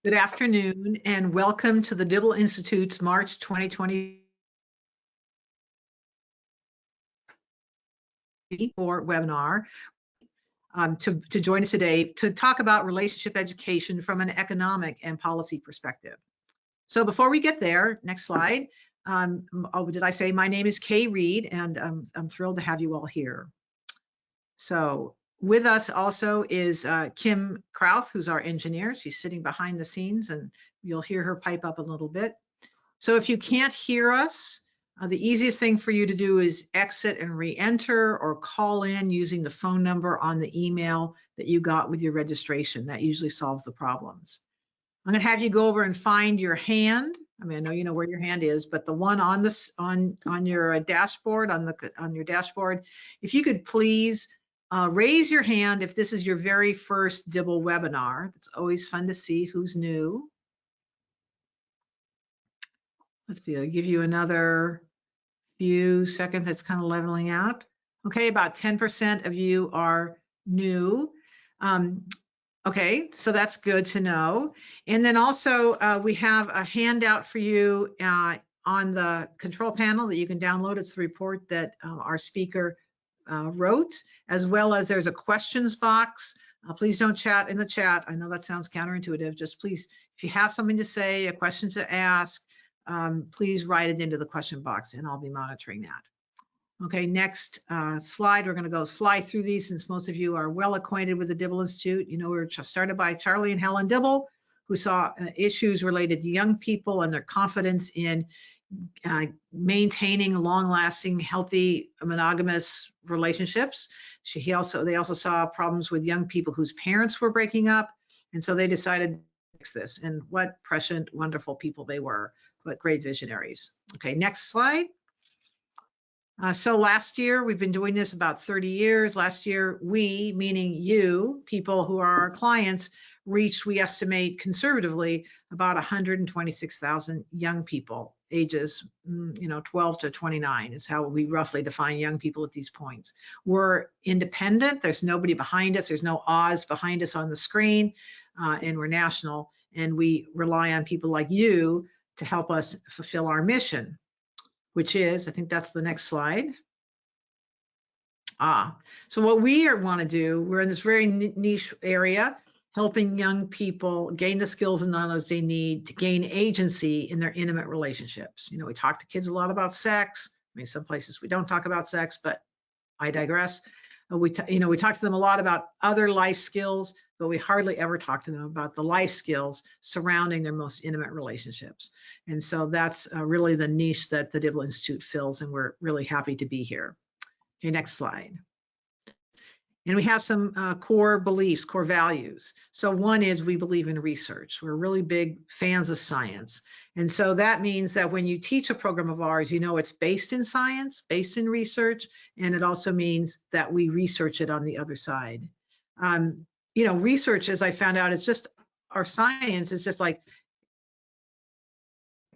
Good afternoon and welcome to the Dibble Institute's March 2024 webinar to join us today to talk about relationship education from an economic and policy perspective. So before we get there, next slide. Did I say my name is Kay Reed, and I'm thrilled to have you all here. So with us also is Kim Krauth, who's our engineer. She's sitting behind the scenes and you'll hear her pipe up a little bit. So if you can't hear us, the easiest thing for you to do is exit and re-enter or call in using the phone number on the email that you got with your registration. That usually solves the problems. I'm going to have you go over and find your hand. I mean, I know you know where your hand is, but the one on this on your dashboard, on your dashboard, if you could please raise your hand if this is your very first Dibble webinar. It's always fun to see who's new. Let's see, I'll give you another few seconds. It's kind of leveling out. Okay, about 10% of you are new. Okay, so that's good to know. And then also we have a handout for you on the control panel that you can download. It's the report that our speaker wrote, as well as there's a questions box. Please don't chat in the chat. I know that sounds counterintuitive. Just please, if you have something to say, a question to ask, please write it into the question box and I'll be monitoring that. Okay, next slide. We're going to fly through these since most of you are well acquainted with the Dibble Institute. You know, we were started by Charlie and Helen Dibble, who saw issues related to young people and their confidence in maintaining long-lasting, healthy, monogamous relationships. They also saw problems with young people whose parents were breaking up, and so they decided to fix this. And what prescient, wonderful people they were, but great visionaries. Okay, next slide. So last year, we've been doing this about 30 years. Last year, we, meaning you, people who are our clients, reached, we estimate conservatively, about 126,000 young people, ages 12 to 29 is how we roughly define young people at these points. We're independent. There's nobody behind us. There's no Oz behind us on the screen, and we're national. And we rely on people like you to help us fulfill our mission, which is, I think that's the next slide. So what we want to do, we're in this very niche area, helping young people gain the skills and knowledge they need to gain agency in their intimate relationships. You know, we talk to kids a lot about sex. I mean, some places we don't talk about sex, but I digress. We talk to them a lot about other life skills, but we hardly ever talk to them about the life skills surrounding their most intimate relationships. And so that's really the niche that the Dibble Institute fills, and we're really happy to be here. Okay, next slide. And we have some core beliefs, core values. So one is we believe in research. We're really big fans of science. And so that means that when you teach a program of ours, you know it's based in science, based in research, and it also means that we research it on the other side. Research, as I found out, is just our science is just like,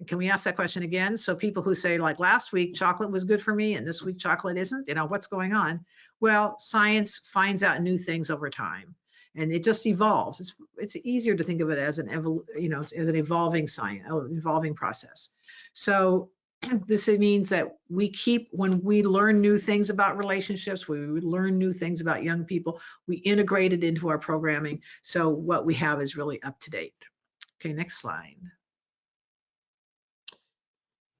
can we ask that question again? So people who say, like, last week chocolate was good for me and this week chocolate isn't, what's going on? Well, science finds out new things over time, and it just evolves. It's easier to think of it as an evolving science, evolving process. So this means that when we learn new things about relationships, we learn new things about young people, we integrate it into our programming. So what we have is really up to date. Okay, next slide.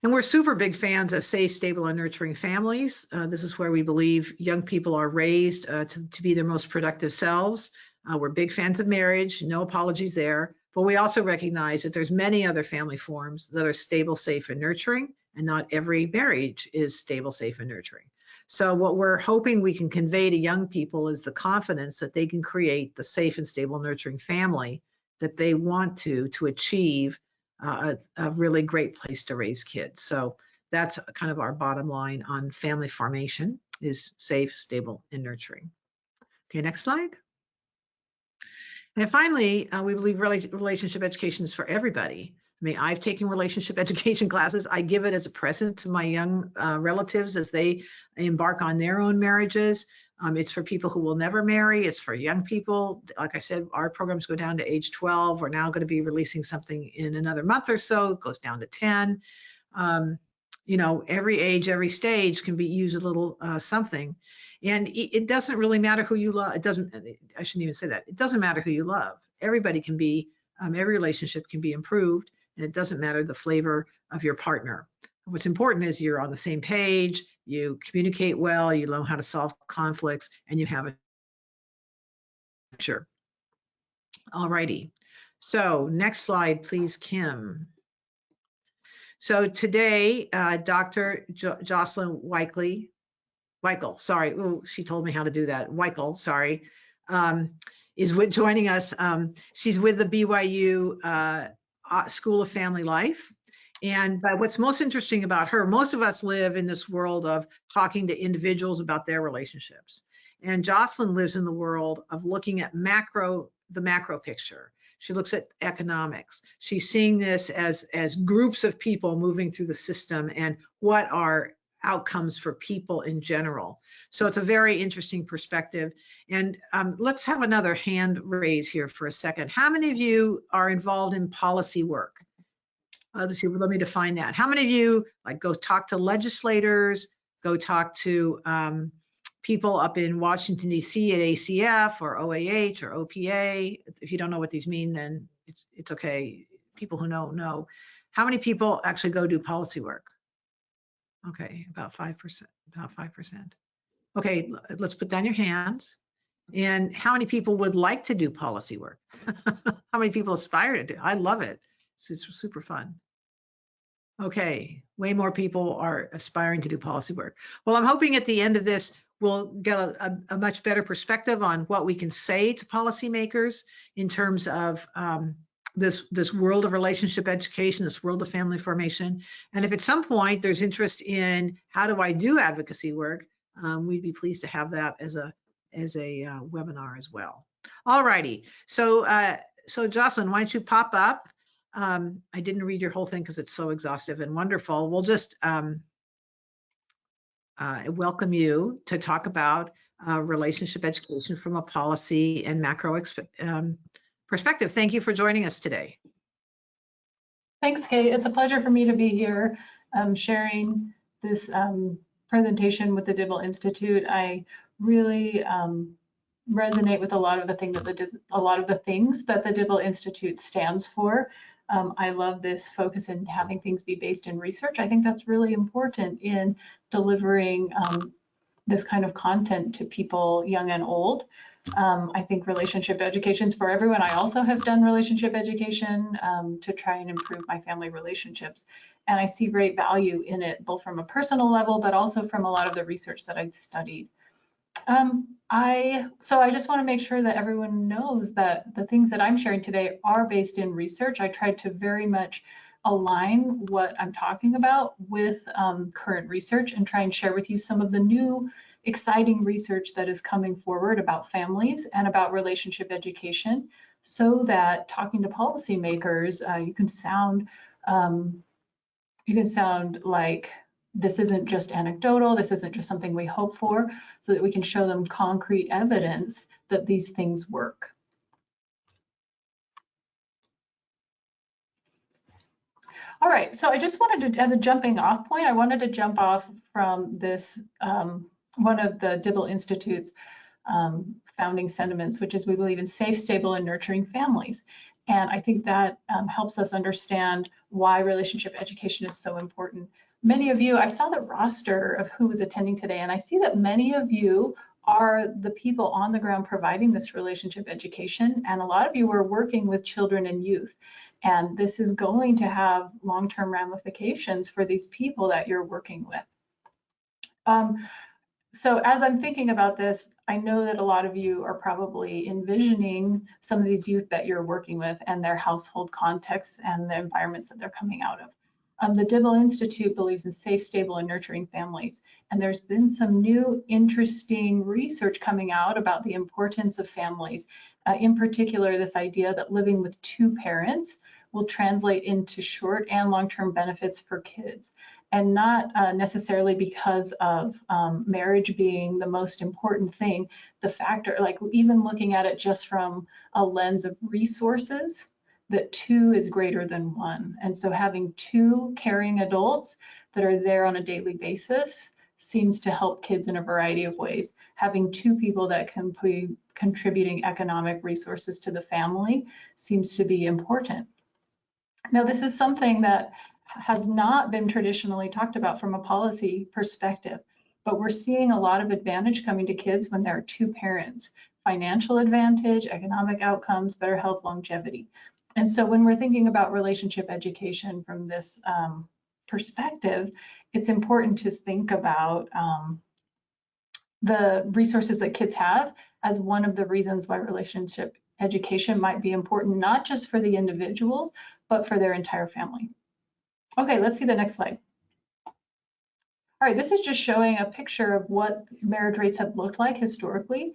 And we're super big fans of safe, stable, and nurturing families. This is where we believe young people are raised to be their most productive selves. We're big fans of marriage, no apologies there. But we also recognize that there's many other family forms that are stable, safe, and nurturing, and not every marriage is stable, safe, and nurturing. So what we're hoping we can convey to young people is the confidence that they can create the safe and stable, nurturing family that they want to achieve a really great place to raise kids. So that's kind of our bottom line on family formation, is safe, stable, and nurturing. Okay, next slide. And finally, we believe relationship education is for everybody. I mean, I've taken relationship education classes. I give it as a present to my young relatives as they embark on their own marriages. It's for people who will never marry. It's for young people. Like I said, our programs go down to age 12. We're now going to be releasing something in another month or so. It goes down to 10. You know, every age, every stage can be use a little something. And it doesn't really matter who you love. It doesn't, I shouldn't even say that. It doesn't matter who you love. Everybody can be, every relationship can be improved, and it doesn't matter the flavor of your partner. What's important is you're on the same page, you communicate well, you know how to solve conflicts, and you have a picture. All righty. So next slide, please, Kim. So today, Dr. Jocelyn Weichel, sorry, ooh, she told me how to do that. Weichel, sorry, is joining us. She's with the BYU School of Family Life. And what's most interesting about her, most of us live in this world of talking to individuals about their relationships. And Jocelyn lives in the world of looking at the macro picture. She looks at economics. She's seeing this as groups of people moving through the system and what are outcomes for people in general. So it's a very interesting perspective. And let's have another hand raise here for a second. How many of you are involved in policy work? Let's see, let me define that. How many of you like go talk to legislators, go talk to people up in Washington, D.C. at ACF or OAH or OPA? If you don't know what these mean, then it's okay. People who know. How many people actually go do policy work? Okay, about 5%, about 5%. Okay, let's put down your hands. And how many people would like to do policy work? How many people aspire to do? I love it. It's super fun. Okay, way more people are aspiring to do policy work. Well, I'm hoping at the end of this, we'll get a much better perspective on what we can say to policymakers in terms of this world of relationship education, this world of family formation. And if at some point there's interest in how do I do advocacy work, we'd be pleased to have that as a webinar as well. All righty, so Jocelyn, why don't you pop up? I didn't read your whole thing because it's so exhaustive and wonderful. We'll just welcome you to talk about relationship education from a policy and macro perspective. Thank you for joining us today. Thanks, Kate. It's a pleasure for me to be here sharing this presentation with the Dibble Institute. I really resonate with a lot of the things that the Dibble Institute stands for. I love this focus in having things be based in research. I think that's really important in delivering this kind of content to people young and old. I think relationship education is for everyone. I also have done relationship education to try and improve my family relationships. And I see great value in it, both from a personal level, but also from a lot of the research that I've studied. So I just want to make sure that everyone knows that the things that I'm sharing today are based in research. I tried to very much align what I'm talking about with current research and try and share with you some of the new exciting research that is coming forward about families and about relationship education, so that talking to policymakers, you can sound like this isn't just anecdotal, this isn't just something we hope for, so that we can show them concrete evidence that these things work. All right, so I just wanted to, as a jumping off point, I wanted to jump off from this, one of the Dibble Institute's founding sentiments, which is we believe in safe, stable, and nurturing families. And I think that helps us understand why relationship education is so important. Many of you, I saw the roster of who was attending today, and I see that many of you are the people on the ground providing this relationship education, and a lot of you are working with children and youth. And this is going to have long-term ramifications for these people that you're working with. So as I'm thinking about this, I know that a lot of you are probably envisioning some of these youth that you're working with and their household contexts and the environments that they're coming out of. The Dibble Institute believes in safe, stable, and nurturing families. And there's been some new interesting research coming out about the importance of families. In particular, this idea that living with two parents will translate into short and long-term benefits for kids. and not necessarily because of marriage being the most important thing. The factor, like even looking at it just from a lens of resources, that 2 is greater than 1. And so having 2 caring adults that are there on a daily basis seems to help kids in a variety of ways. Having 2 people that can be contributing economic resources to the family seems to be important. Now, this is something that has not been traditionally talked about from a policy perspective, but we're seeing a lot of advantage coming to kids when there are 2 parents: financial advantage, economic outcomes, better health, longevity. And so when we're thinking about relationship education from this perspective, it's important to think about the resources that kids have as one of the reasons why relationship education might be important, not just for the individuals, but for their entire family. Okay, let's see the next slide. All right, this is just showing a picture of what marriage rates have looked like historically.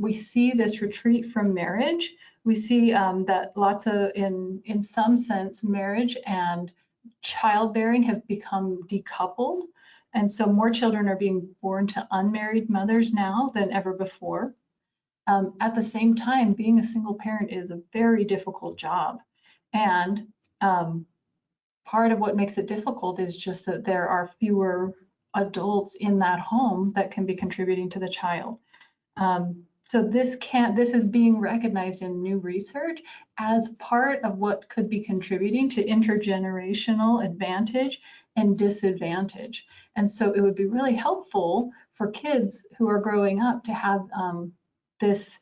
We see this retreat from marriage. We see that lots of, in some sense, marriage and childbearing have become decoupled. And so more children are being born to unmarried mothers now than ever before. At the same time, being a single parent is a very difficult job. And part of what makes it difficult is just that there are fewer adults in that home that can be contributing to the child. So this is being recognized in new research as part of what could be contributing to intergenerational advantage and disadvantage. And so it would be really helpful for kids who are growing up to have this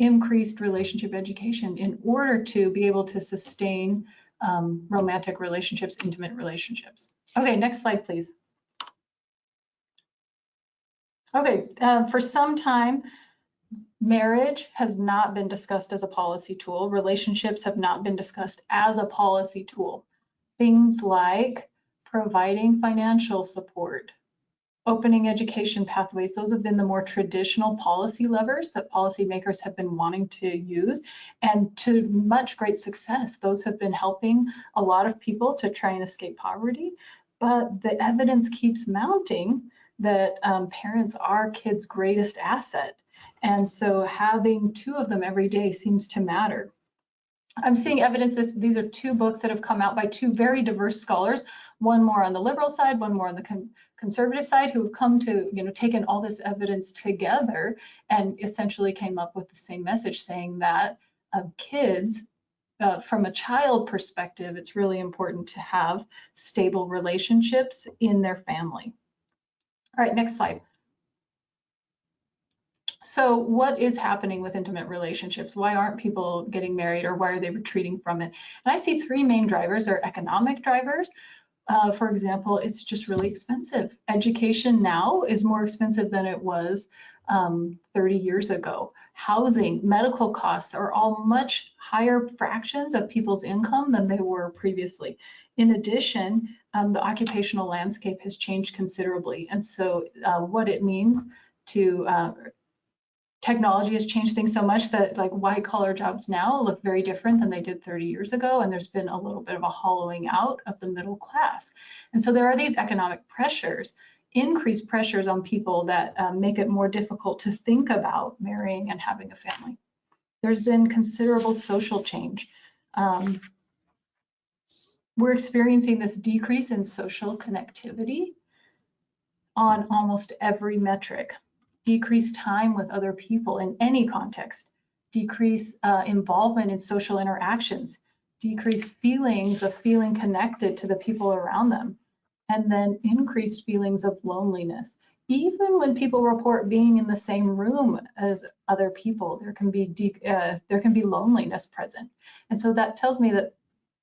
increased relationship education in order to be able to sustain romantic relationships, intimate relationships. Okay, next slide, please. Okay, for some time, marriage has not been discussed as a policy tool. Relationships have not been discussed as a policy tool. Things like providing financial support, opening education pathways, those have been the more traditional policy levers that policymakers have been wanting to use, and to much great success. Those have been helping a lot of people to try and escape poverty, but the evidence keeps mounting that parents are kids' greatest asset. And so having 2 of them every day seems to matter. I'm seeing evidence, these are 2 books that have come out by 2 very diverse scholars, one more on the liberal side, one more on the conservative side, who have come to, taken all this evidence together and essentially came up with the same message, saying that kids, from a child perspective, it's really important to have stable relationships in their family. All right, next slide. So what is happening with intimate relationships? Why aren't people getting married, or why are they retreating from it? And I see 3 main drivers. Are economic drivers. For example, it's just really expensive. Education now is more expensive than it was 30 years ago. Housing, medical costs are all much higher fractions of people's income than they were previously. In addition, the occupational landscape has changed considerably. And so what it means to technology has changed things so much that like white collar jobs now look very different than they did 30 years ago. And there's been a little bit of a hollowing out of the middle class. And so there are these economic pressures, increased pressures on people that make it more difficult to think about marrying and having a family. There's been considerable social change. We're experiencing this decrease in social connectivity on almost every metric. Decreased time with other people in any context, decreased involvement in social interactions, decreased feelings of feeling connected to the people around them, and then increased feelings of loneliness. Even when people report being in the same room as other people, there can be loneliness present. And so that tells me that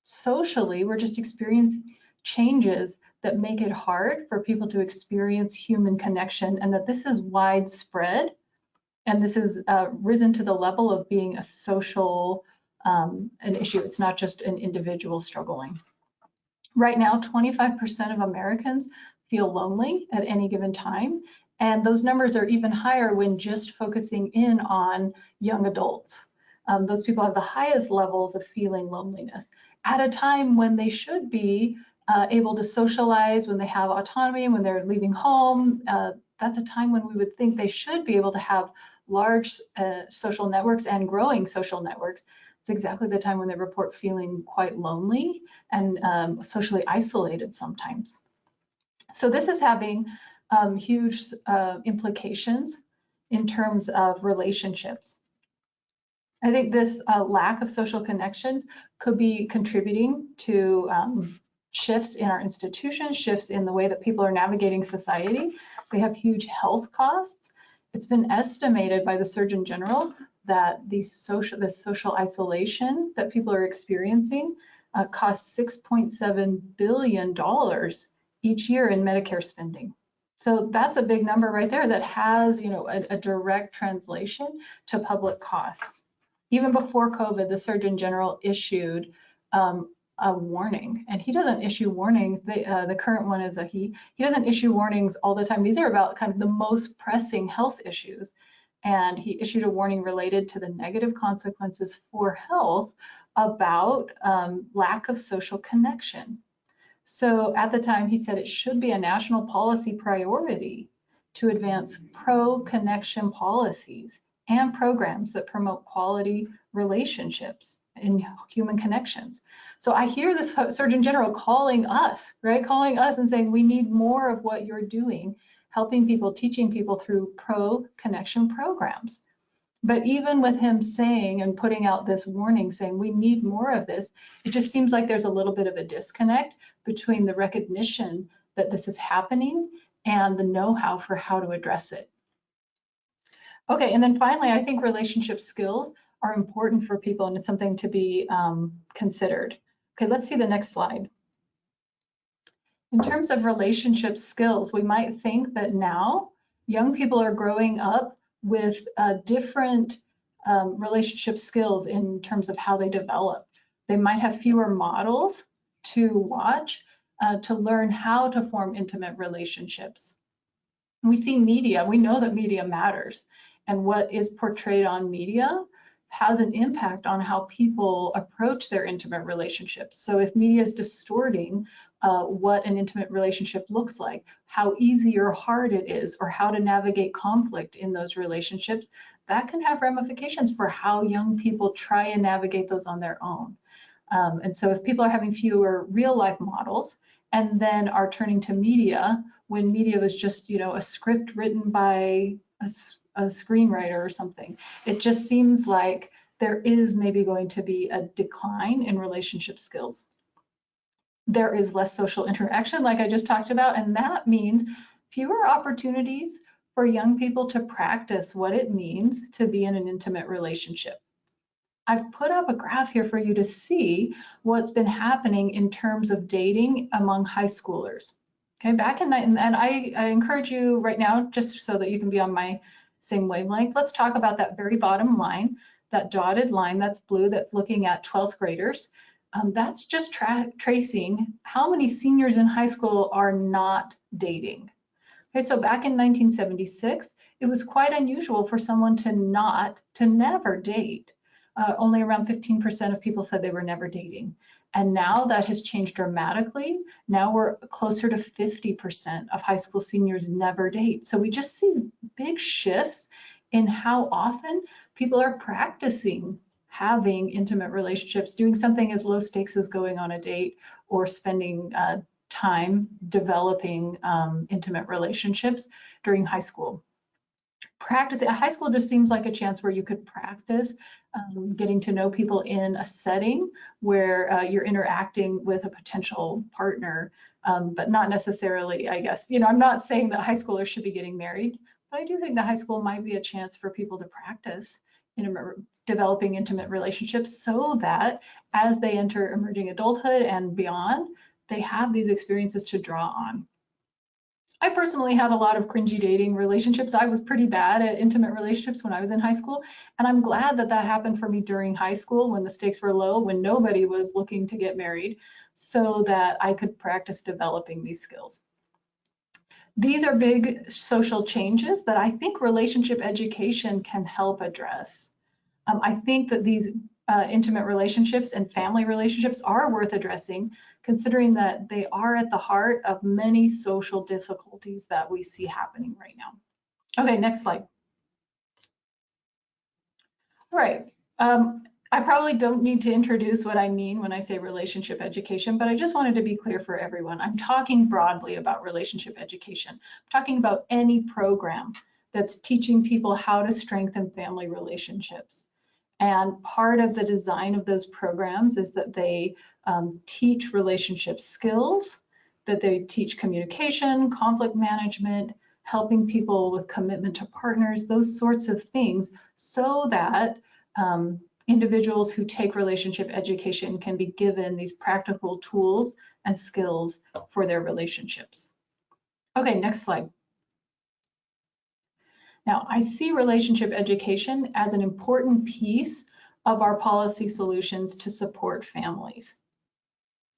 socially, we're just experiencing changes that make it hard for people to experience human connection, and that this is widespread, and this is risen to the level of being a social an issue. It's not just an individual struggling. Right now, 25% of Americans feel lonely at any given time, and those numbers are even higher when just focusing in on young adults. Those people have the highest levels of feeling loneliness at a time when they should be able to socialize, when they have autonomy, when they're leaving home. That's a time when we would think they should be able to have large social networks and growing social networks. It's exactly the time when they report feeling quite lonely and socially isolated sometimes. So this is having huge implications in terms of relationships. I think this lack of social connections could be contributing to shifts in our institutions, shifts in the way that people are navigating society. They have huge health costs. It's been estimated by the Surgeon General that this social isolation that people are experiencing costs $6.7 billion each year in Medicare spending. So that's a big number right there that has, a direct translation to public costs. Even before COVID, the Surgeon General issued a warning, and he doesn't issue warnings. The current one is he doesn't issue warnings all the time. These are about kind of the most pressing health issues. And he issued a warning related to the negative consequences for health about lack of social connection. So at the time, he said it should be a national policy priority to advance pro-connection policies and programs that promote quality relationships in human connections. So I hear this Surgeon General calling us, right? Calling us and saying, we need more of what you're doing, helping people, teaching people through pro-connection programs. But even with him saying and putting out this warning saying we need more of this, it just seems like there's a little bit of a disconnect between the recognition that this is happening and the know-how for how to address it. Okay, and then finally, I think relationship skills are important for people, and it's something to be considered. Okay, let's see the next slide. In terms of relationship skills, we might think that now young people are growing up with different relationship skills in terms of how they develop. They might have fewer models to watch to learn how to form intimate relationships. We see media, we know that media matters, and what is portrayed on media has an impact on how people approach their intimate relationships. So if media is distorting what an intimate relationship looks like, how easy or hard it is, or how to navigate conflict in those relationships, that can have ramifications for how young people try and navigate those on their own. And so if people are having fewer real life models and then are turning to media when media was just, a script written by a screenwriter or something, it just seems like there is maybe going to be a decline in relationship skills. There is less social interaction, like I just talked about, and that means fewer opportunities for young people to practice what it means to be in an intimate relationship. I've put up a graph here for you to see what's been happening in terms of dating among high schoolers. Okay, and I encourage you right now, just so that you can be on my same wavelength, let's talk about that very bottom line, that dotted line that's blue, that's looking at 12th graders. That's just tracing how many seniors in high school are not dating. Okay, so back in 1976, it was quite unusual for someone to never date. Only around 15% of people said they were never dating. And now that has changed dramatically. Now we're closer to 50% of high school seniors never date. So we just see big shifts in how often people are practicing having intimate relationships, doing something as low stakes as going on a date or spending time developing intimate relationships during high school. High school just seems like a chance where you could practice getting to know people in a setting where you're interacting with a potential partner, but not necessarily, I guess, I'm not saying that high schoolers should be getting married, but I do think that high school might be a chance for people to practice developing intimate relationships so that as they enter emerging adulthood and beyond, they have these experiences to draw on. I personally had a lot of cringy dating relationships. I was pretty bad at intimate relationships when I was in high school, and I'm glad that that happened for me during high school when the stakes were low, when nobody was looking to get married, so that I could practice developing these skills. These are big social changes that I think relationship education can help address. I think that these intimate relationships and family relationships are worth addressing, considering that they are at the heart of many social difficulties that we see happening right now. Okay, next slide. All right. I probably don't need to introduce what I mean when I say relationship education, but I just wanted to be clear for everyone. I'm talking broadly about relationship education. I'm talking about any program that's teaching people how to strengthen family relationships. And part of the design of those programs is that they teach relationship skills, that they teach communication, conflict management, helping people with commitment to partners, those sorts of things, so that individuals who take relationship education can be given these practical tools and skills for their relationships. Okay, next slide. Now, I see relationship education as an important piece of our policy solutions to support families.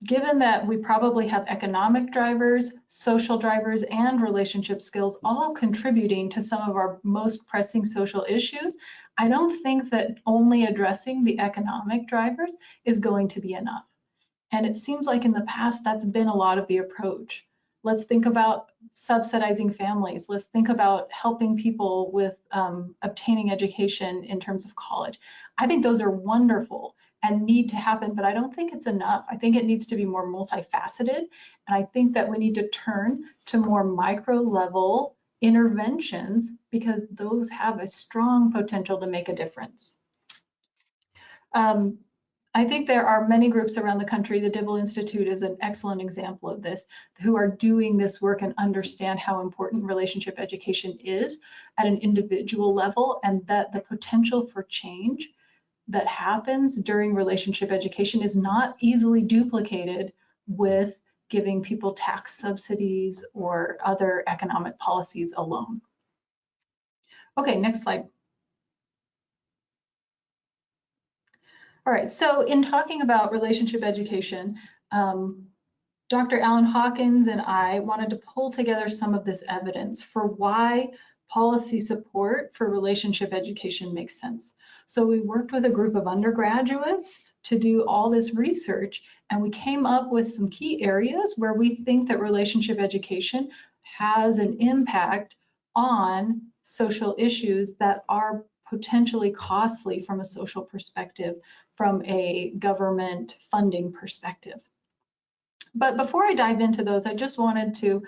Given that we probably have economic drivers, social drivers, and relationship skills all contributing to some of our most pressing social issues, I don't think that only addressing the economic drivers is going to be enough. And it seems like in the past, that's been a lot of the approach. Let's think about subsidizing families. Let's think about helping people with obtaining education in terms of college. I think those are wonderful and need to happen, but I don't think it's enough. I think it needs to be more multifaceted. And I think that we need to turn to more micro level interventions because those have a strong potential to make a difference. I think there are many groups around the country. The Dibble Institute is an excellent example of this, who are doing this work and understand how important relationship education is at an individual level, and that the potential for change that happens during relationship education is not easily duplicated with giving people tax subsidies or other economic policies alone. Okay, next slide. All right, so in talking about relationship education, Dr. Alan Hawkins and I wanted to pull together some of this evidence for why policy support for relationship education makes sense. So we worked with a group of undergraduates to do all this research, and we came up with some key areas where we think that relationship education has an impact on social issues that are potentially costly from a social perspective, from a government funding perspective. But before I dive into those, I just wanted to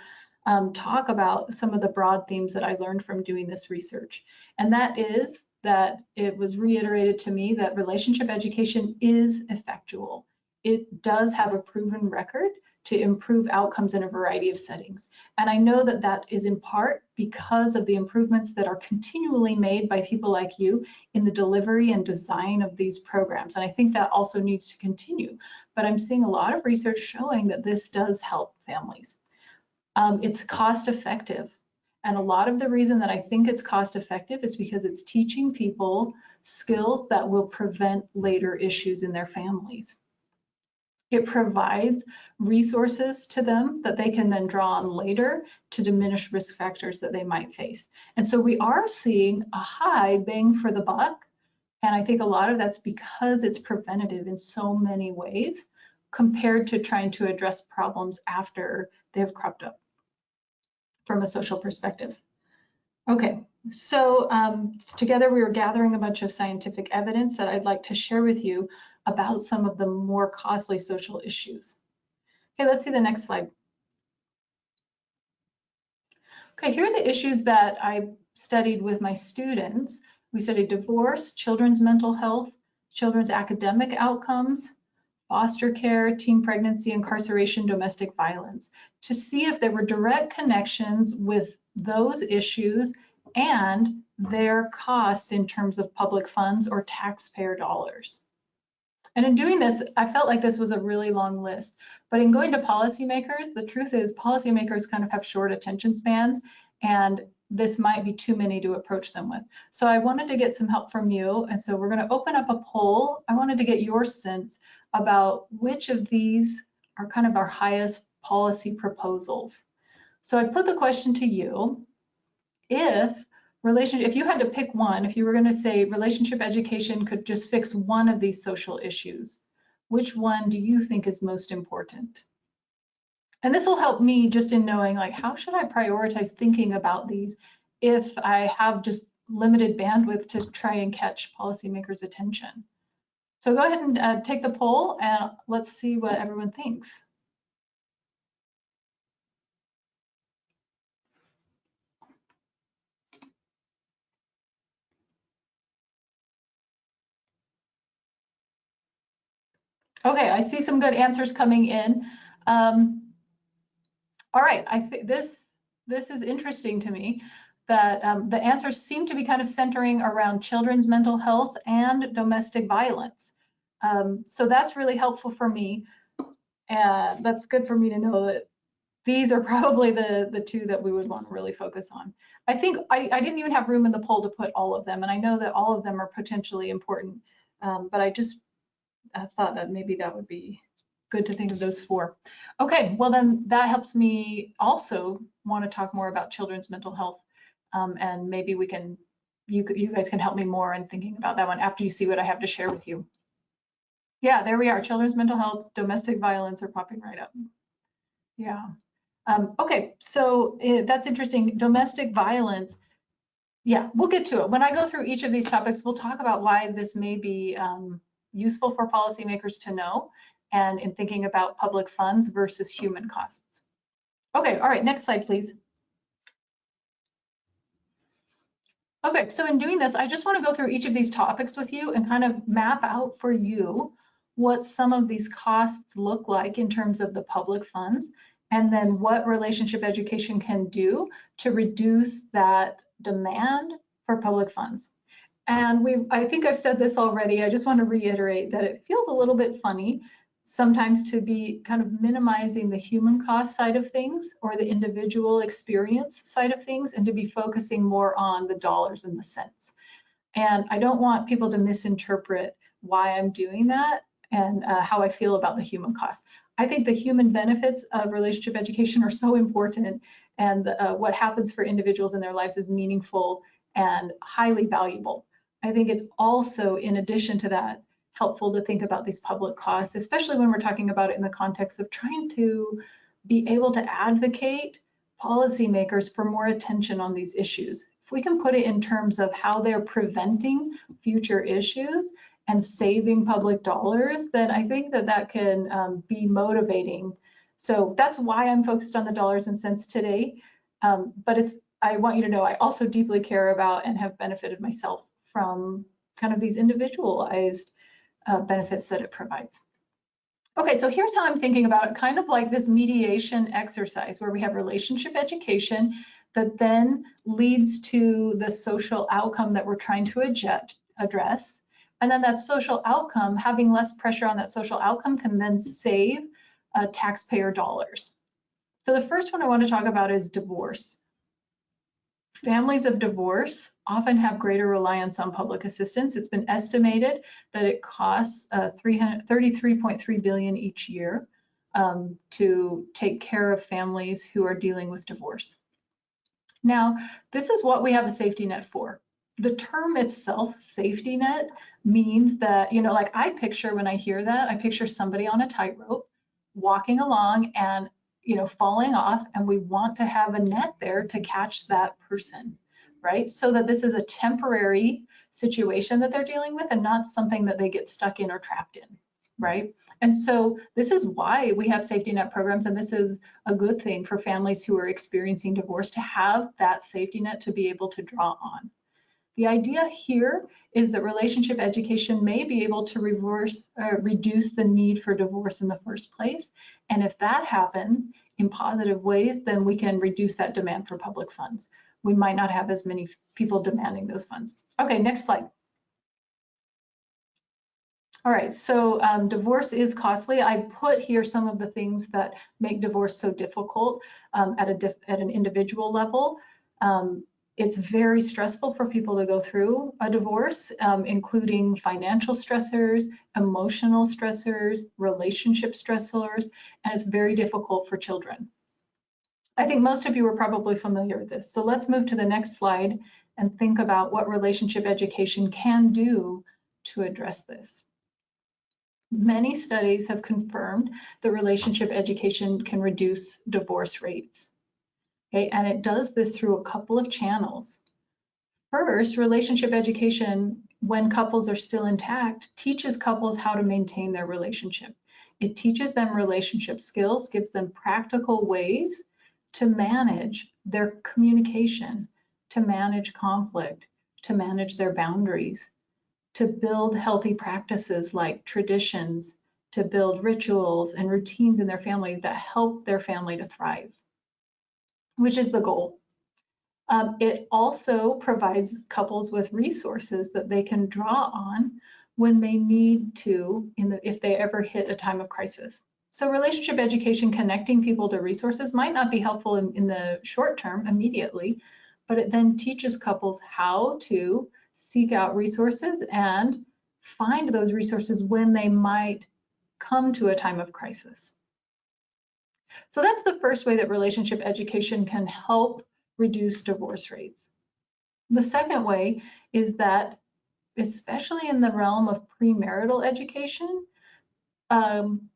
talk about some of the broad themes that I learned from doing this research. And that is that it was reiterated to me that relationship education is effectual. It does have a proven record to improve outcomes in a variety of settings. And I know that that is in part because of the improvements that are continually made by people like you in the delivery and design of these programs. And I think that also needs to continue. But I'm seeing a lot of research showing that this does help families. It's cost effective. And a lot of the reason that I think it's cost effective is because it's teaching people skills that will prevent later issues in their families. It provides resources to them that they can then draw on later to diminish risk factors that they might face. And so we are seeing a high bang for the buck. And I think a lot of that's because it's preventative in so many ways compared to trying to address problems after they have cropped up from a social perspective. Okay, so together we were gathering a bunch of scientific evidence that I'd like to share with you about some of the more costly social issues. Okay, let's see the next slide. Okay, here are the issues that I studied with my students. We studied divorce, children's mental health, children's academic outcomes, foster care, teen pregnancy, incarceration, domestic violence, to see if there were direct connections with those issues and their costs in terms of public funds or taxpayer dollars. And in doing this, I felt like this was a really long list. But in going to policymakers, the truth is policymakers kind of have short attention spans, and this might be too many to approach them with. So I wanted to get some help from you. And so we're going to open up a poll. I wanted to get your sense about which of these are kind of our highest policy proposals. So I put the question to you: if if you had to pick one, if you were going to say relationship education could just fix one of these social issues, which one do you think is most important? And this will help me just in knowing, like, how should I prioritize thinking about these if I have just limited bandwidth to try and catch policymakers' attention? So go ahead and take the poll and let's see what everyone thinks. Okay, I see some good answers coming in. All right, I think this is interesting to me, that the answers seem to be kind of centering around children's mental health and domestic violence. So that's really helpful for me, and that's good for me to know that these are probably the two that we would want to really focus on. I think I didn't even have room in the poll to put all of them, and I know that all of them are potentially important, but I just thought that maybe that would be good to think of those four. Okay, well then that helps me also want to talk more about children's mental health, and maybe we can, you guys can help me more in thinking about that one after you see what I have to share with you. Yeah, there we are. Children's mental health, domestic violence are popping right up. Yeah. Okay, so that's interesting. Domestic violence. Yeah, we'll get to it. When I go through each of these topics, we'll talk about why this may be useful for policymakers to know, and in thinking about public funds versus human costs. Okay, all right, next slide, please. Okay, so in doing this, I just want to go through each of these topics with you and kind of map out for you what some of these costs look like in terms of the public funds, and then what relationship education can do to reduce that demand for public funds. And I think I've said this already, I just want to reiterate that it feels a little bit funny sometimes to be kind of minimizing the human cost side of things or the individual experience side of things, and to be focusing more on the dollars and the cents. And I don't want people to misinterpret why I'm doing that and how I feel about the human cost. I think the human benefits of relationship education are so important, and what happens for individuals in their lives is meaningful and highly valuable. I think it's also, in addition to that, helpful to think about these public costs, especially when we're talking about it in the context of trying to be able to advocate policymakers for more attention on these issues. If we can put it in terms of how they're preventing future issues and saving public dollars, then I think that that can be motivating. So that's why I'm focused on the dollars and cents today. But I want you to know I also deeply care about and have benefited myself from kind of these individualized benefits that it provides. Okay, so here's how I'm thinking about it, kind of like this mediation exercise where we have relationship education that then leads to the social outcome that we're trying to address. And then that social outcome, having less pressure on that social outcome, can then save taxpayer dollars. So the first one I want to talk about is divorce. Families of divorce often have greater reliance on public assistance. It's been estimated that it costs $33.3 billion each year to take care of families who are dealing with divorce. Now, this is what we have a safety net for. The term itself, safety net, means that, you know, like I picture, when I hear that, I picture somebody on a tightrope walking along and, you know, falling off, and we want to have a net there to catch that person, right? So that this is a temporary situation that they're dealing with and not something that they get stuck in or trapped in, right? And so this is why we have safety net programs, and this is a good thing for families who are experiencing divorce to have that safety net to be able to draw on. The idea here is that relationship education may be able to reduce the need for divorce in the first place. And if that happens in positive ways, then we can reduce that demand for public funds. We might not have as many people demanding those funds. Okay, next slide. All right, so divorce is costly. I put here some of the things that make divorce so difficult at an individual level. It's very stressful for people to go through a divorce, including financial stressors, emotional stressors, relationship stressors, and it's very difficult for children. I think most of you are probably familiar with this. So let's move to the next slide and think about what relationship education can do to address this. Many studies have confirmed that relationship education can reduce divorce rates. Okay, and it does this through a couple of channels. First, relationship education, when couples are still intact, teaches couples how to maintain their relationship. It teaches them relationship skills, gives them practical ways to manage their communication, to manage conflict, to manage their boundaries, to build healthy practices like traditions, to build rituals and routines in their family that help their family to thrive, which is the goal. It also provides couples with resources that they can draw on when they need to, if they ever hit a time of crisis. So relationship education, connecting people to resources, might not be helpful in the short term immediately, but it then teaches couples how to seek out resources and find those resources when they might come to a time of crisis. So that's the first way that relationship education can help reduce divorce rates. The second way is that, especially in the realm of premarital education,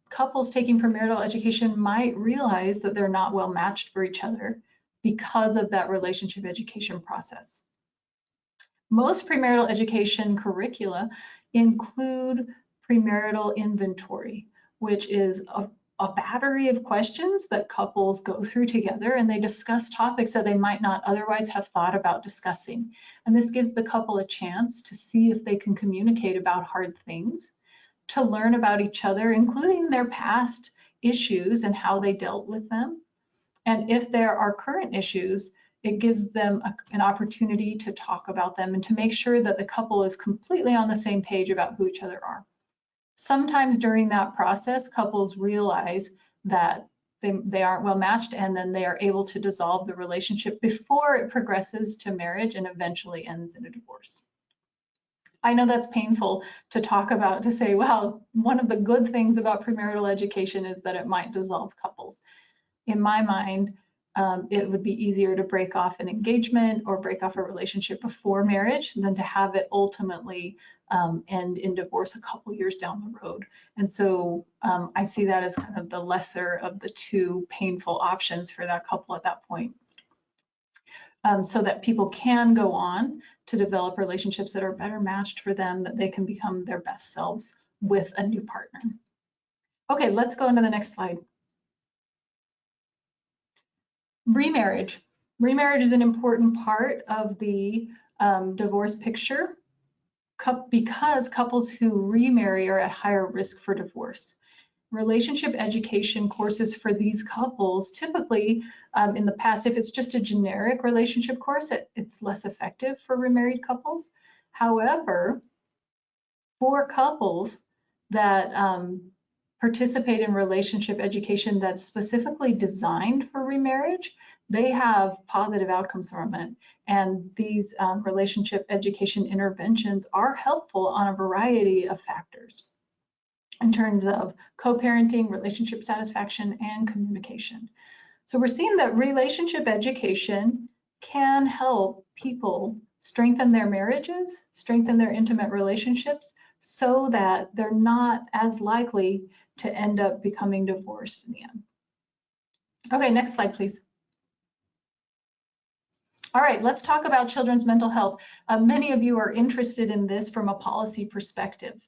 couples taking premarital education might realize that they're not well matched for each other because of that relationship education process. Most premarital education curricula include premarital inventory, which is a battery of questions that couples go through together, and they discuss topics that they might not otherwise have thought about discussing. And this gives the couple a chance to see if they can communicate about hard things, to learn about each other, including their past issues and how they dealt with them. And if there are current issues, it gives them an opportunity to talk about them and to make sure that the couple is completely on the same page about who each other are. Sometimes during that process, couples realize that they aren't well matched, and then they are able to dissolve the relationship before it progresses to marriage and eventually ends in a divorce. I know that's painful to talk about, to say, well, one of the good things about premarital education is that it might dissolve couples. In my mind, it would be easier to break off an engagement or break off a relationship before marriage than to have it ultimately end in divorce a couple years down the road. And so I see that as kind of the lesser of the two painful options for that couple at that point. So that people can go on to develop relationships that are better matched for them, that they can become their best selves with a new partner. Okay, let's go into the next slide. Remarriage. Remarriage is an important part of the divorce picture because couples who remarry are at higher risk for divorce. Relationship education courses for these couples, typically in the past, if it's just a generic relationship course, it's less effective for remarried couples. However, for couples that participate in relationship education that's specifically designed for remarriage, they have positive outcomes from it. And these relationship education interventions are helpful on a variety of factors in terms of co-parenting, relationship satisfaction, and communication. So we're seeing that relationship education can help people strengthen their marriages, strengthen their intimate relationships, so that they're not as likely to end up becoming divorced in the end. Okay, next slide, please. All right, let's talk about children's mental health. Many of you are interested in this from a policy perspective.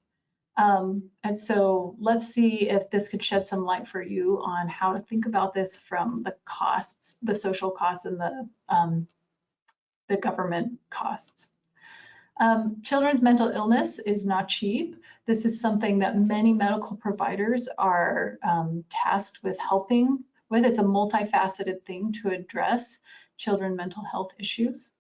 And so let's see if this could shed some light for you on how to think about this from the costs, the social costs, and the government costs. Children's mental illness is not cheap. This is something that many medical providers are tasked with helping with. It's a multifaceted thing to address children's mental health issues.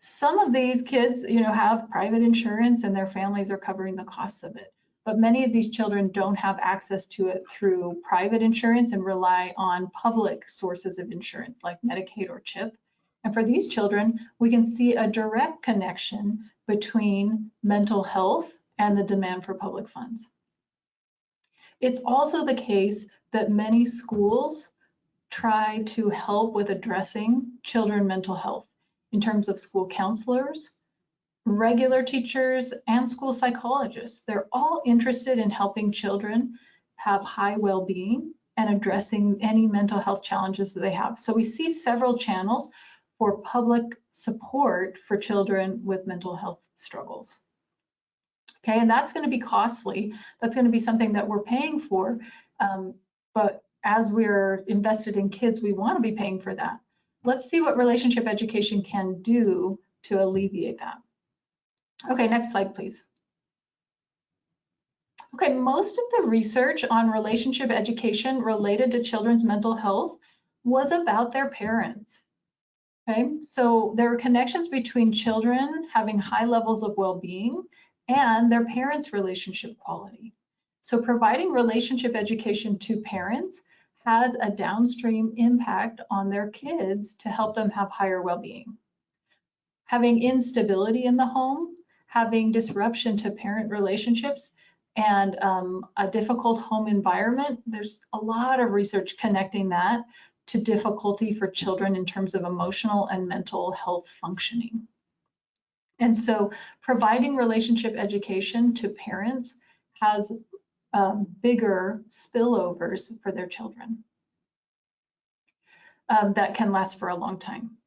Some of these kids, have private insurance and their families are covering the costs of it. But many of these children don't have access to it through private insurance and rely on public sources of insurance like Medicaid or CHIP. And for these children, we can see a direct connection between mental health and the demand for public funds. It's also the case that many schools try to help with addressing children's mental health. in terms of school counselors, regular teachers, and school psychologists. They're all interested in helping children have high well-being and addressing any mental health challenges that they have. So we see several channels for public support for children with mental health struggles. Okay, and that's going to be costly. That's going to be something that we're paying for. But as we're invested in kids, we want to be paying for that. Let's see what relationship education can do to alleviate that. Okay, next slide, please. Okay, most of the research on relationship education related to children's mental health was about their parents. Okay, so there are connections between children having high levels of well-being and their parents' relationship quality. So providing relationship education to parents has a downstream impact on their kids to help them have higher well-being. Having instability in the home, having disruption to parent relationships, and a difficult home environment, there's a lot of research connecting that to difficulty for children in terms of emotional and mental health functioning. And so providing relationship education to parents has bigger spillovers for their children that can last for a long time.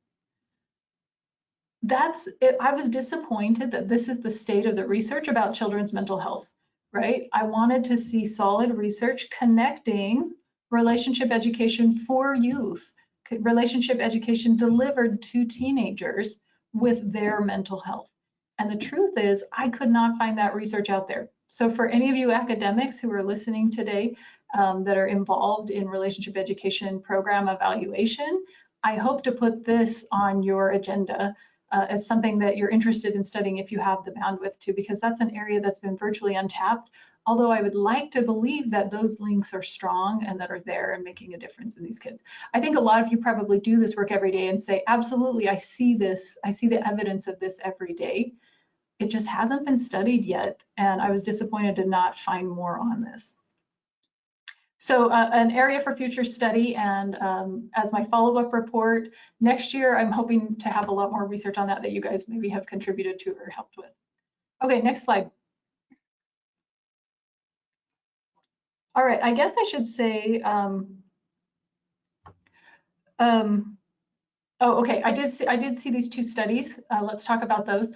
That's it. I was disappointed that this is the state of the research about children's mental health, right? I wanted to see solid research connecting relationship education for youth, relationship education delivered to teenagers with their mental health. And the truth is, I could not find that research out there. So for any of you academics who are listening today that are involved in relationship education program evaluation, I hope to put this on your agenda as something that you're interested in studying if you have the bandwidth to, because that's an area that's been virtually untapped. Although I would like to believe that those links are strong and that are there and making a difference in these kids. I think a lot of you probably do this work every day and say, absolutely, I see this. I see the evidence of this every day. It just hasn't been studied yet. And I was disappointed to not find more on this. So an area for future study, and as my follow-up report next year, I'm hoping to have a lot more research on that you guys maybe have contributed to or helped with. Okay, next slide. All right, I guess I should say, oh, okay, I did see these two studies. Let's talk about those.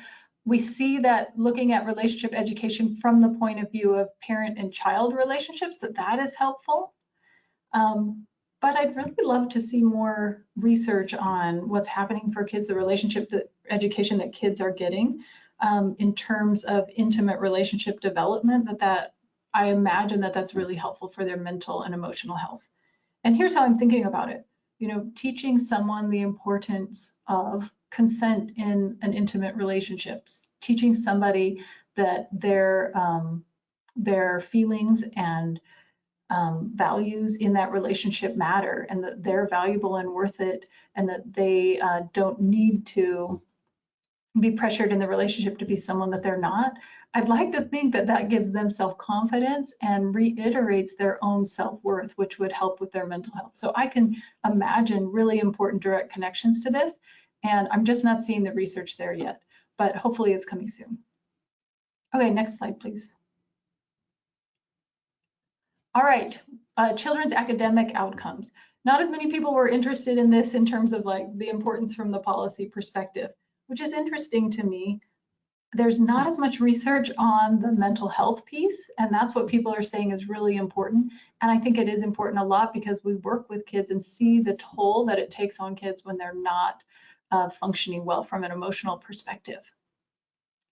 We see that looking at relationship education from the point of view of parent and child relationships, that is helpful. But I'd really love to see more research on what's happening for kids, the relationship education that kids are getting in terms of intimate relationship development, that I imagine that's really helpful for their mental and emotional health. And here's how I'm thinking about it. You know, teaching someone the importance of consent in an intimate relationships, teaching somebody that their feelings and values in that relationship matter, and that they're valuable and worth it, and that they don't need to be pressured in the relationship to be someone that they're not. I'd like to think that gives them self-confidence and reiterates their own self-worth, which would help with their mental health. So I can imagine really important direct connections to this, and I'm just not seeing the research there yet, but hopefully it's coming soon. Okay, next slide, please. All right, children's academic outcomes. Not as many people were interested in this in terms of like the importance from the policy perspective, which is interesting to me. There's not as much research on the mental health piece, and that's what people are saying is really important. And I think it is important a lot because we work with kids and see the toll that it takes on kids when they're not functioning well from an emotional perspective.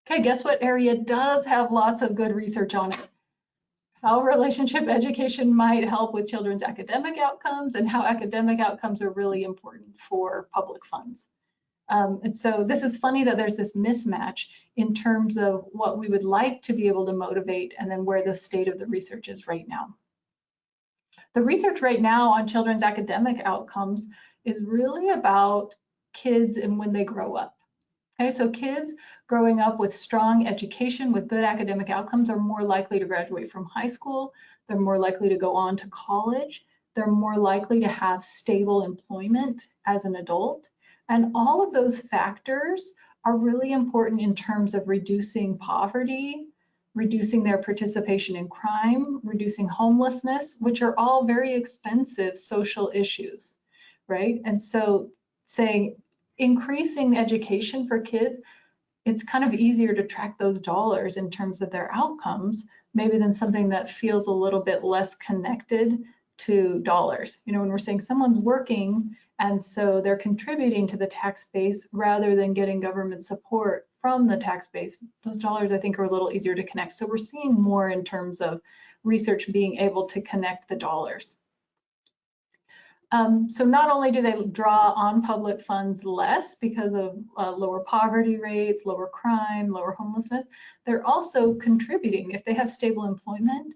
Okay, guess what area does have lots of good research on it? How relationship education might help with children's academic outcomes, and how academic outcomes are really important for public funds. And so this is funny that there's this mismatch in terms of what we would like to be able to motivate and then where the state of the research is right now. The research right now on children's academic outcomes is really about kids and when they grow up. Okay, so kids growing up with strong education with good academic outcomes are more likely to graduate from high school. They're more likely to go on to college. They're more likely to have stable employment as an adult. And all of those factors are really important in terms of reducing poverty, reducing their participation in crime, reducing homelessness, which are all very expensive social issues, right? And so saying increasing education for kids, it's kind of easier to track those dollars in terms of their outcomes, maybe than something that feels a little bit less connected to dollars. You know, when we're saying someone's working and so they're contributing to the tax base rather than getting government support from the tax base, those dollars I think are a little easier to connect. So we're seeing more in terms of research being able to connect the dollars. So not only do they draw on public funds less because of lower poverty rates, lower crime, lower homelessness, they're also contributing. If they have stable employment,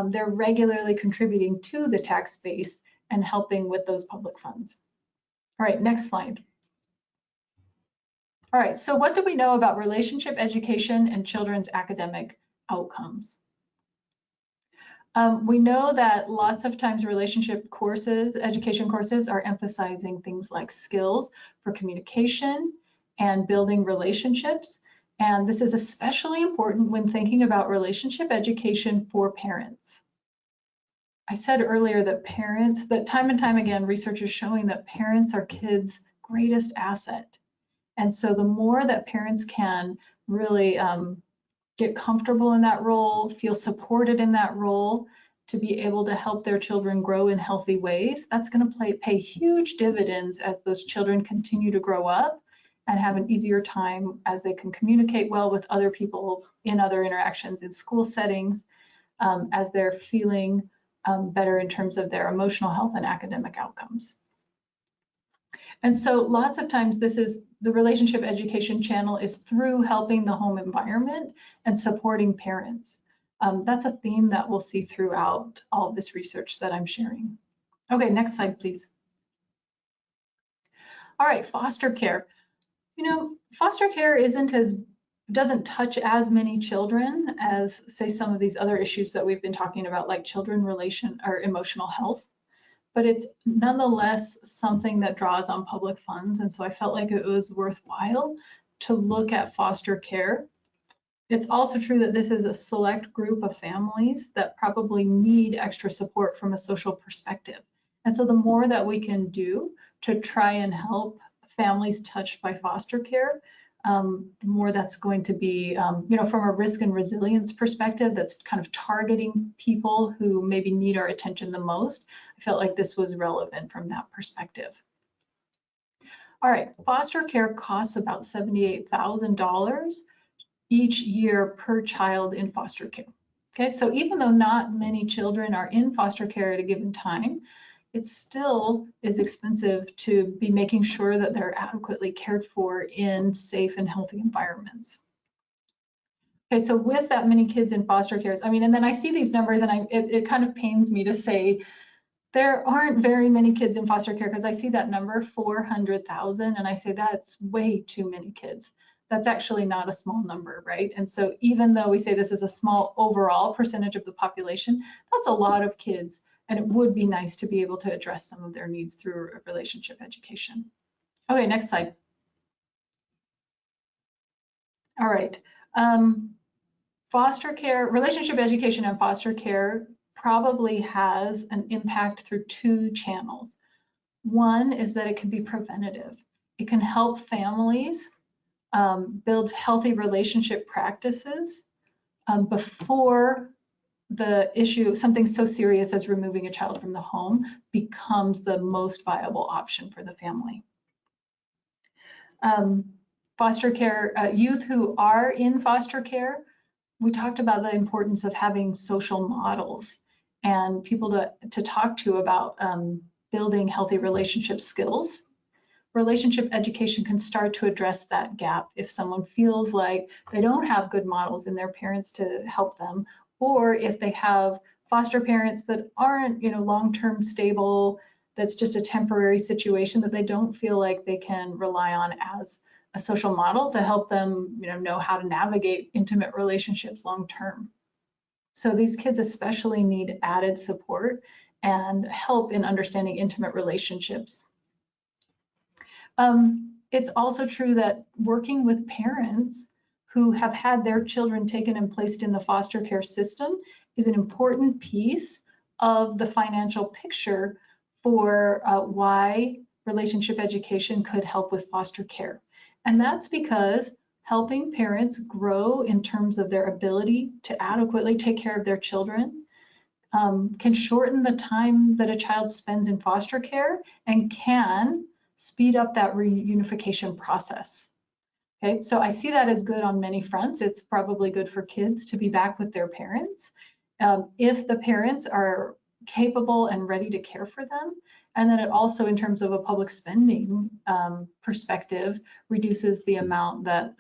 they're regularly contributing to the tax base and helping with those public funds. All right, next slide. All right, so what do we know about relationship education and children's academic outcomes? We know that lots of times relationship courses, education courses, are emphasizing things like skills for communication and building relationships. And this is especially important when thinking about relationship education for parents. I said earlier that time and time again, research is showing that parents are kids' greatest asset. And so the more that parents can really get comfortable in that role, feel supported in that role, to be able to help their children grow in healthy ways, that's going to pay huge dividends as those children continue to grow up and have an easier time as they can communicate well with other people in other interactions in school settings, as they're feeling better in terms of their emotional health and academic outcomes. And so lots of times the relationship education channel is through helping the home environment and supporting parents. That's a theme that we'll see throughout all of this research that I'm sharing. Okay, next slide, please. All right, foster care. You know, foster care doesn't touch as many children as, say, some of these other issues that we've been talking about, like children or emotional health. But it's nonetheless something that draws on public funds. And so I felt like it was worthwhile to look at foster care. It's also true that this is a select group of families that probably need extra support from a social perspective. And so the more that we can do to try and help families touched by foster care, the more that's going to be, you know, from a risk and resilience perspective, that's kind of targeting people who maybe need our attention the most. I felt like this was relevant from that perspective. All right, foster care costs about $78,000 each year per child in foster care. Okay, so even though not many children are in foster care at a given time, it still is expensive to be making sure that they're adequately cared for in safe and healthy environments. Okay, so with that many kids in foster care, I mean, and then I see these numbers and it kind of pains me to say there aren't very many kids in foster care, because I see that number 400,000 and I say that's way too many kids. That's actually not a small number, right? And so even though we say this is a small overall percentage of the population, that's a lot of kids. And it would be nice to be able to address some of their needs through relationship education. Okay, next slide. All right. Foster care, relationship education and foster care probably has an impact through two channels. One is that it can be preventative. It can help families build healthy relationship practices before the issue, something so serious as removing a child from the home, becomes the most viable option for the family. Foster care, youth who are in foster care, we talked about the importance of having social models and people to talk to about building healthy relationship skills. Relationship education can start to address that gap if someone feels like they don't have good models in their parents to help them, or if they have foster parents that aren't, you know, long-term stable, that's just a temporary situation that they don't feel like they can rely on as a social model to help them, you know how to navigate intimate relationships long-term. So these kids especially need added support and help in understanding intimate relationships. It's also true that working with parents who have had their children taken and placed in the foster care system is an important piece of the financial picture for why relationship education could help with foster care. And that's because helping parents grow in terms of their ability to adequately take care of their children can shorten the time that a child spends in foster care and can speed up that reunification process. Okay, so I see that as good on many fronts. It's probably good for kids to be back with their parents if the parents are capable and ready to care for them. And then it also, in terms of a public spending perspective, reduces the amount that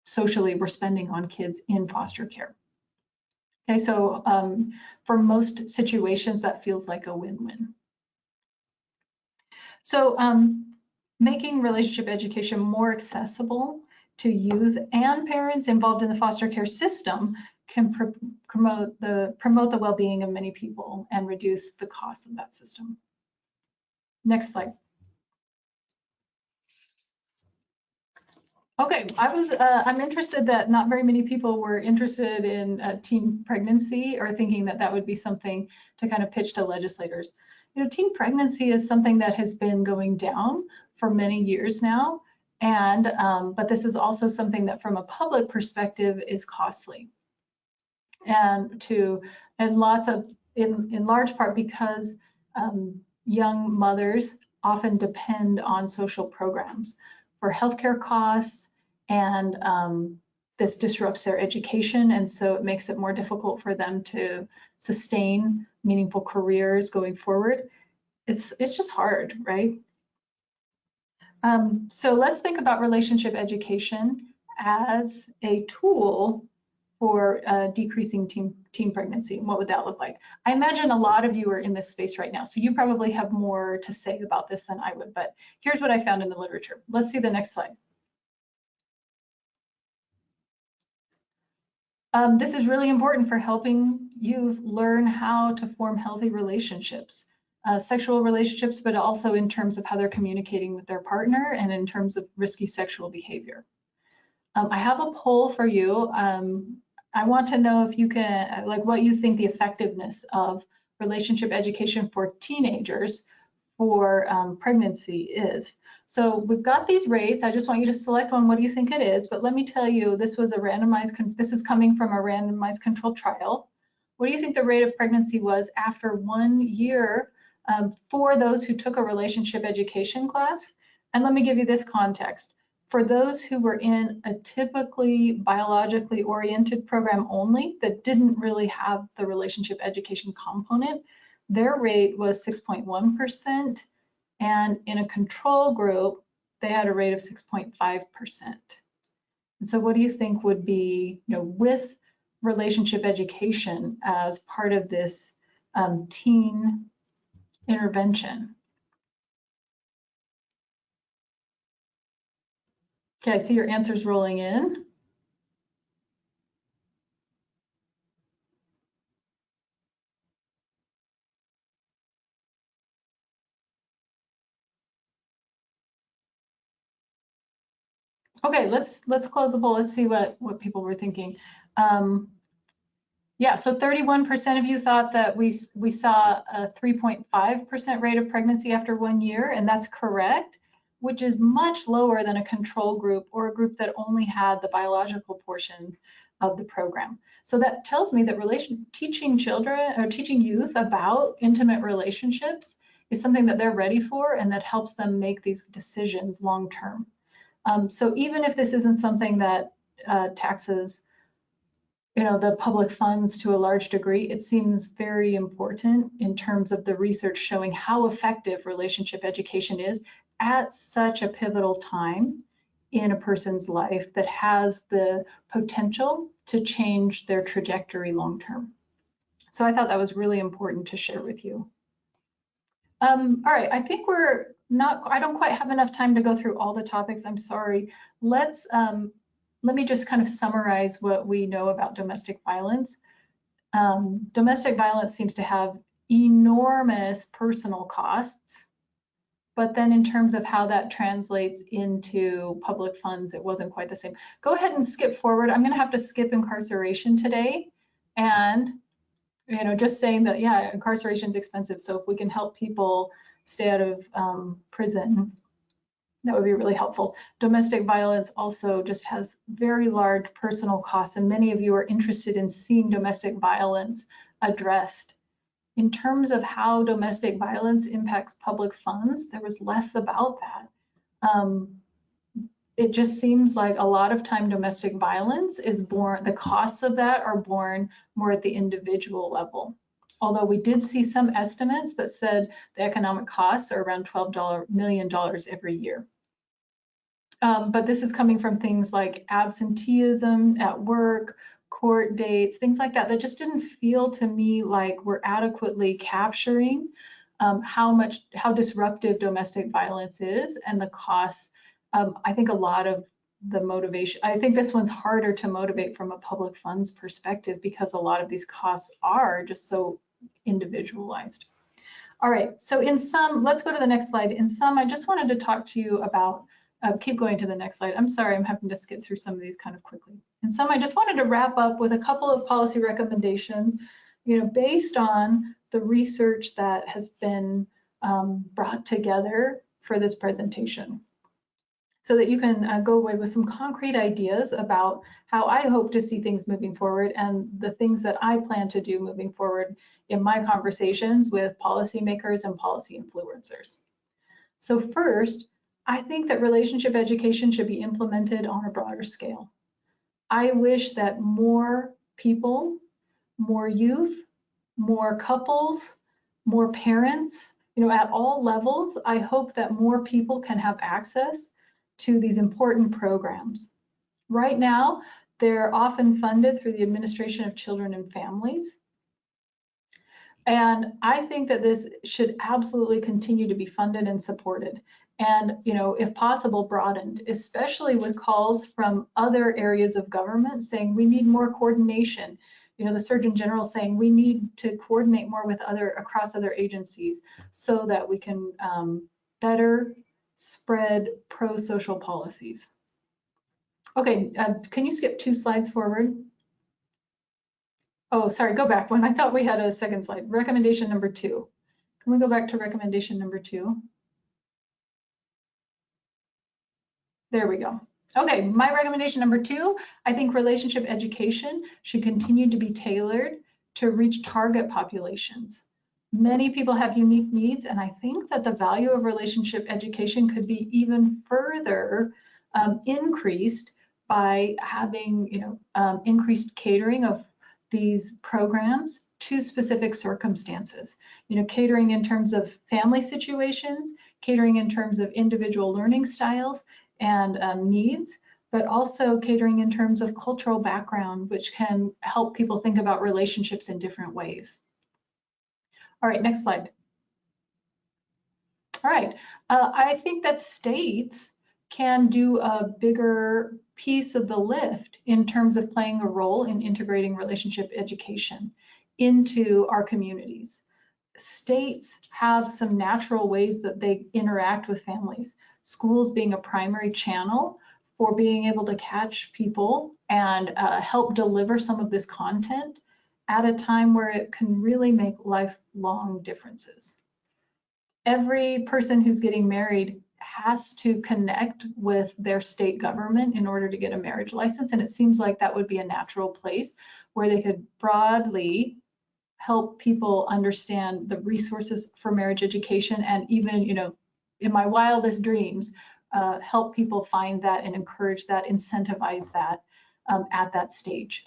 socially we're spending on kids in foster care. Okay, so for most situations, that feels like a win-win. So making relationship education more accessible to youth and parents involved in the foster care system can promote the well-being of many people and reduce the cost of that system. Next slide. Okay, I'm interested that not very many people were interested in teen pregnancy or thinking that that would be something to kind of pitch to legislators. You know, teen pregnancy is something that has been going down for many years now, and but this is also something that from a public perspective is costly. And in large part because young mothers often depend on social programs for healthcare costs, and this disrupts their education, and so it makes it more difficult for them to sustain meaningful careers going forward. It's just hard, right? So let's think about relationship education as a tool for decreasing teen pregnancy. And what would that look like? I imagine a lot of you are in this space right now, so you probably have more to say about this than I would, but here's what I found in the literature. Let's see the next slide. This is really important for helping youth learn how to form healthy relationships, sexual relationships, but also in terms of how they're communicating with their partner and in terms of risky sexual behavior. I have a poll for you. I want to know if you can, like, what you think the effectiveness of relationship education for teenagers for pregnancy is. So we've got these rates. I just want you to select one. What do you think it is? But let me tell you, this was a randomized, this is coming from a randomized controlled trial. What do you think the rate of pregnancy was after 1 year for those who took a relationship education class? And let me give you this context. For those who were in a typically biologically oriented program only that didn't really have the relationship education component, their rate was 6.1%, and in a control group, they had a rate of 6.5%. And so what do you think would be, you know, with relationship education as part of this teen intervention? Okay, I see your answers rolling in. Okay, let's close the poll. Let's see what people were thinking. Yeah, so 31% of you thought that we saw a 3.5% rate of pregnancy after 1 year, and that's correct, which is much lower than a control group or a group that only had the biological portion of the program. So that tells me that teaching children or teaching youth about intimate relationships is something that they're ready for and that helps them make these decisions long term. So even if this isn't something that taxes, you know, the public funds to a large degree, it seems very important in terms of the research showing how effective relationship education is at such a pivotal time in a person's life that has the potential to change their trajectory long term. So I thought that was really important to share with you. All right, I think I don't quite have enough time to go through all the topics. I'm sorry. Let me just kind of summarize what we know about domestic violence. Domestic violence seems to have enormous personal costs, but then in terms of how that translates into public funds, it wasn't quite the same. Go ahead and skip forward. I'm going to have to skip incarceration today, and just saying that, yeah, incarceration is expensive. So if we can help people stay out of prison, that would be really helpful. Domestic violence also just has very large personal costs, and many of you are interested in seeing domestic violence addressed. In terms of how domestic violence impacts public funds, there was less about that. It just seems like a lot of time domestic violence is borne, the costs of that are borne more at the individual level. Although we did see some estimates that said the economic costs are around $12 million every year. But this is coming from things like absenteeism at work, court dates, things like that, that just didn't feel to me like we're adequately capturing how disruptive domestic violence is and the costs. I think a lot of the motivation, I think this one's harder to motivate from a public funds perspective because a lot of these costs are just so individualized. All right, so in sum, let's go to the next slide. In sum, I just wanted to talk to you about, keep going to the next slide. I'm sorry, I'm having to skip through some of these kind of quickly. In sum, I just wanted to wrap up with a couple of policy recommendations, based on the research that has been brought together for this presentation, so that you can go away with some concrete ideas about how I hope to see things moving forward and the things that I plan to do moving forward in my conversations with policymakers and policy influencers. So first, I think that relationship education should be implemented on a broader scale. I wish that more people, more youth, more couples, more parents, at all levels, I hope that more people can have access to these important programs. Right now, they're often funded through the Administration of Children and Families. And I think that this should absolutely continue to be funded and supported. And, if possible, broadened, especially with calls from other areas of government saying we need more coordination. The Surgeon General saying we need to coordinate more with across other agencies so that we can better spread pro-social policies. Okay, can you skip 2 slides forward? Oh, sorry, go back one. I thought we had a second slide. Recommendation number 2. Can we go back to recommendation number 2? There we go. Okay, my recommendation number 2, I think relationship education should continue to be tailored to reach target populations. Many people have unique needs, and I think that the value of relationship education could be even further increased by having, increased catering of these programs to specific circumstances. Catering in terms of family situations, catering in terms of individual learning styles and needs, but also catering in terms of cultural background, which can help people think about relationships in different ways. All right, next slide. All right, I think that states can do a bigger piece of the lift in terms of playing a role in integrating relationship education into our communities. States have some natural ways that they interact with families, schools being a primary channel for being able to catch people and help deliver some of this content at a time where it can really make lifelong differences. Every person who's getting married has to connect with their state government in order to get a marriage license, and it seems like that would be a natural place where they could broadly help people understand the resources for marriage education, and even, in my wildest dreams, help people find that and encourage that, incentivize that at that stage.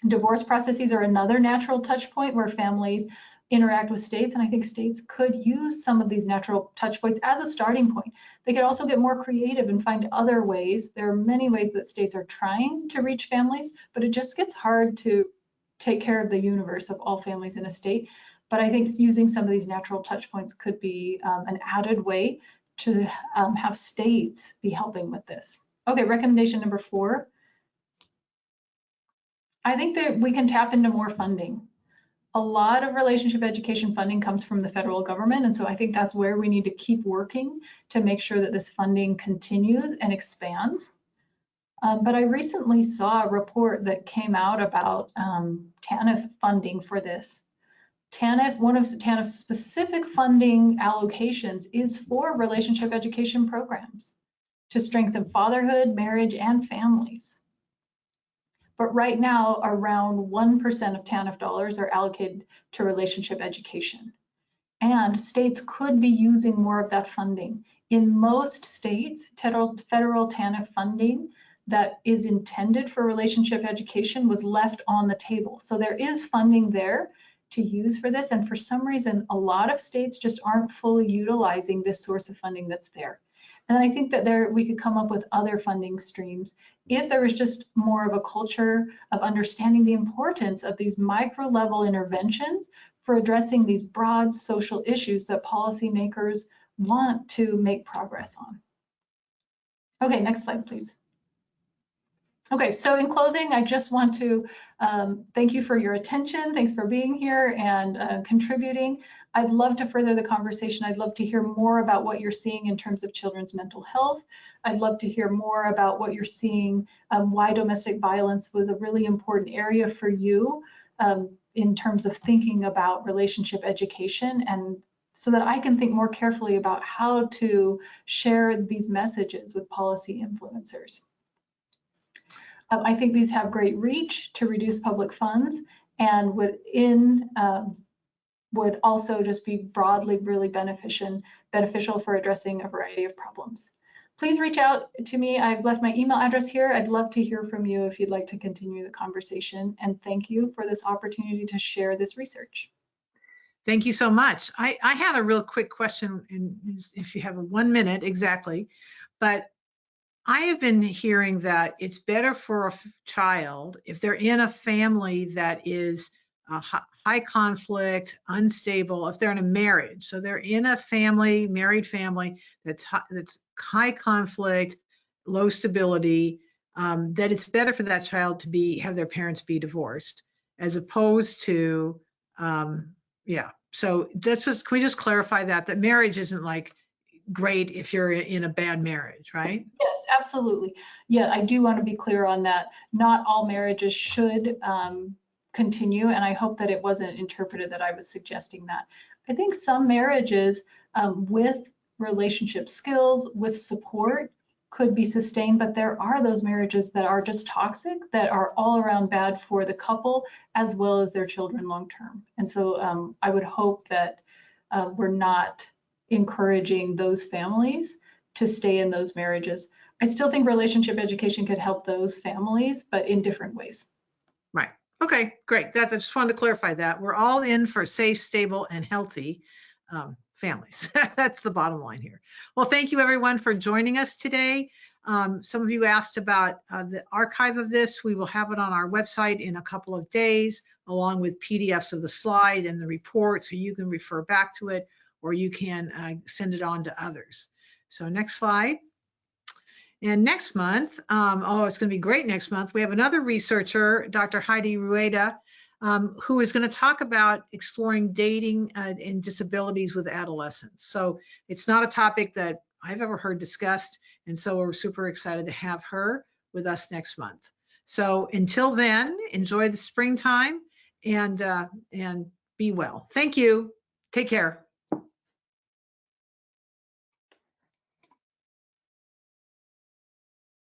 Divorce processes are another natural touch point where families interact with states, and I think states could use some of these natural touch points as a starting point. They could also get more creative and find other ways. There are many ways that states are trying to reach families, but it just gets hard to take care of the universe of all families in a state. But I think using some of these natural touch points could be an added way to have states be helping with this. Okay, recommendation number 4. I think that we can tap into more funding. A lot of relationship education funding comes from the federal government, and so I think that's where we need to keep working to make sure that this funding continues and expands. But I recently saw a report that came out about TANF funding for this. TANF, one of TANF's specific funding allocations is for relationship education programs to strengthen fatherhood, marriage, and families. But right now, around 1% of TANF dollars are allocated to relationship education. And states could be using more of that funding. In most states, federal TANF funding that is intended for relationship education was left on the table. So there is funding there to use for this. And for some reason, a lot of states just aren't fully utilizing this source of funding that's there. And I think that we could come up with other funding streams if there was just more of a culture of understanding the importance of these micro level interventions for addressing these broad social issues that policymakers want to make progress on. Okay, next slide, please. Okay, so in closing, I just want to thank you for your attention. Thanks for being here and contributing. I'd love to further the conversation. I'd love to hear more about what you're seeing in terms of children's mental health. I'd love to hear more about what you're seeing, why domestic violence was a really important area for you in terms of thinking about relationship education, and so that I can think more carefully about how to share these messages with policy influencers. I think these have great reach to reduce public funds and would also just be broadly really beneficial for addressing a variety of problems. Please reach out to me. I've left my email address here. I'd love to hear from you if you'd like to continue the conversation. And thank you for this opportunity to share this research. Thank you so much. I had a real quick question, and if you have 1 minute exactly, but I have been hearing that it's better for a child if they're in a family that is high conflict, unstable, if they're in a marriage. So they're in a family, married family that's high conflict, low stability, that it's better for that child to have their parents be divorced, as opposed to, yeah. So that's just, can we just clarify that marriage isn't like great if you're in a bad marriage, right? Yes, absolutely. Yeah, I do want to be clear on that. Not all marriages should continue, and I hope that it wasn't interpreted that I was suggesting that. I think some marriages with relationship skills, with support, could be sustained, but there are those marriages that are just toxic, that are all around bad for the couple as well as their children long term. And so I would hope that we're not encouraging those families to stay in those marriages. I still think relationship education could help those families, but in different ways. Right. Okay, great. I just wanted to clarify that. We're all in for safe, stable, and healthy families. That's the bottom line here. Well, thank you everyone for joining us today. Some of you asked about the archive of this. We will have it on our website in a couple of days, along with PDFs of the slide and the report, so you can refer back to it, or you can send it on to others. So next slide. And next month, oh, it's going to be great next month. We have another researcher, Dr. Heidi Rueda, who is going to talk about exploring dating and disabilities with adolescents. So it's not a topic that I've ever heard discussed, and so we're super excited to have her with us next month. So until then, enjoy the springtime and be well. Thank you. Take care.